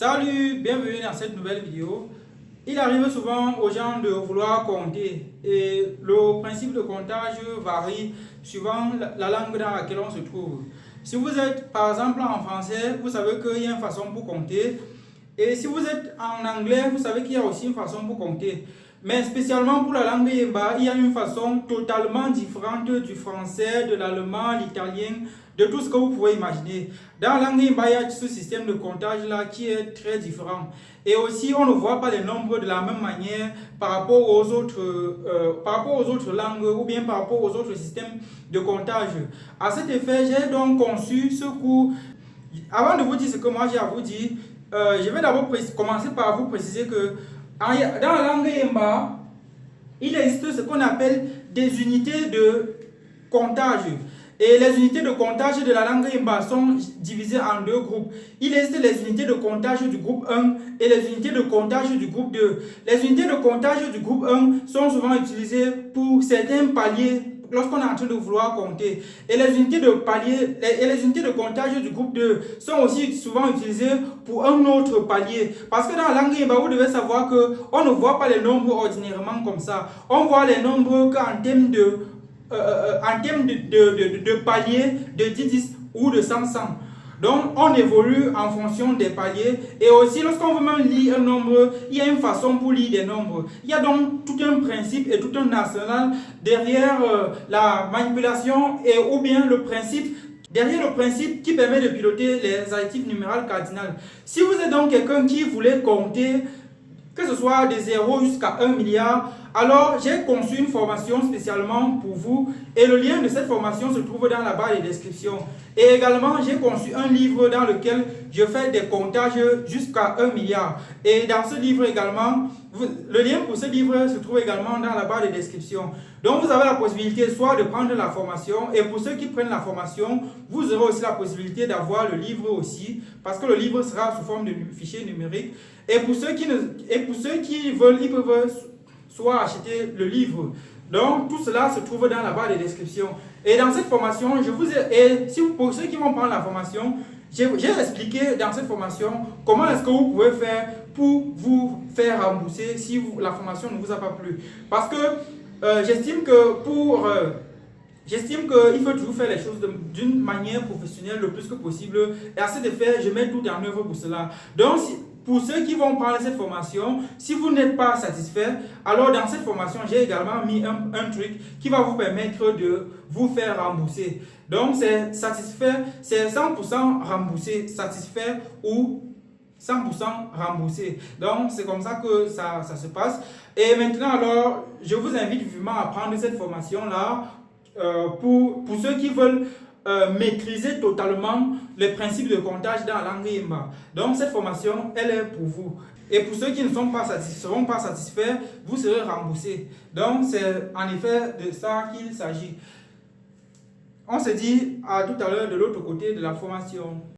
Salut, bienvenue dans cette nouvelle vidéo. Il arrive souvent aux gens de vouloir compter et le principe de comptage varie suivant la langue dans laquelle on se trouve. Si vous êtes par exemple en français, vous savez qu'il y a une façon pour compter. Et si vous êtes en anglais, vous savez qu'il y a aussi une façon pour compter. Mais spécialement pour la langue Yemba, il y a une façon totalement différente du français, de l'allemand, l'italien, de tout ce que vous pouvez imaginer. Dans la langue Yemba, il y a ce système de comptage là qui est très différent. Et aussi, on ne voit pas les nombres de la même manière par rapport aux autres langues ou bien par rapport aux autres systèmes de comptage. À cet effet, j'ai donc conçu ce cours. Avant de vous dire ce que moi j'ai à vous dire, je vais d'abord commencer par vous préciser que dans la langue Yemba, il existe ce qu'on appelle des unités de comptage. Et les unités de comptage de la langue Yemba sont divisées en deux groupes. Il existe les unités de comptage du groupe 1 et les unités de comptage du groupe 2. Les unités de comptage du groupe 1 sont souvent utilisées pour certains paliers lorsqu'on est en train de vouloir compter. Et les unités de palier et les unités de comptage du groupe 2 sont aussi souvent utilisées pour un autre palier. Parce que dans la langue Yemba, vous devez savoir qu'on ne voit pas les nombres ordinairement comme ça. On voit les nombres qu'en termes de paliers de 10 ou de 100. Donc, on évolue en fonction des paliers. Et aussi, lorsqu'on veut même lire un nombre, il y a une façon pour lire des nombres. Il y a donc tout un principe et tout un arsenal derrière la manipulation ou bien le principe. Derrière le principe qui permet de piloter les additifs numérales cardinales. Si vous êtes donc quelqu'un qui voulait compter, que ce soit de 0 jusqu'à 1 milliard, alors j'ai conçu une formation spécialement pour vous et le lien de cette formation se trouve dans la barre de description. Et également, j'ai conçu un livre dans lequel je fais des comptages jusqu'à 1 milliard. Et dans ce livre également, le lien pour ce livre se trouve également dans la barre de description. Donc vous avez la possibilité soit de prendre la formation, et pour ceux qui prennent la formation, vous aurez aussi la possibilité d'avoir le livre aussi, parce que le livre sera sous forme de fichier numérique. Et pour ceux qui veulent, ils peuvent soit acheter le livre. Donc tout cela se trouve dans la barre de description. Et dans cette formation, pour ceux qui vont prendre la formation, j'ai expliqué dans cette formation comment est-ce que vous pouvez faire pour vous faire rembourser si la formation ne vous a pas plu. Parce que j'estime qu'il faut toujours faire les choses d'une manière professionnelle le plus que possible. Et à cet effet, je mets tout en œuvre pour cela. Donc, pour ceux qui vont prendre cette formation, si vous n'êtes pas satisfait, alors dans cette formation, j'ai également mis un truc qui va vous permettre de vous faire rembourser. Donc, c'est satisfait, c'est 100% remboursé, satisfait ou 100% remboursé. Donc, c'est comme ça que ça se passe. Et maintenant, alors, je vous invite vivement à prendre cette formation-là pour ceux qui veulent maîtriser totalement les principes de comptage dans la langue Yemba. Donc cette formation, elle est pour vous. Et pour ceux qui ne seront pas satisfaits, vous serez remboursés. Donc c'est en effet de ça qu'il s'agit. On se dit à tout à l'heure de l'autre côté de la formation.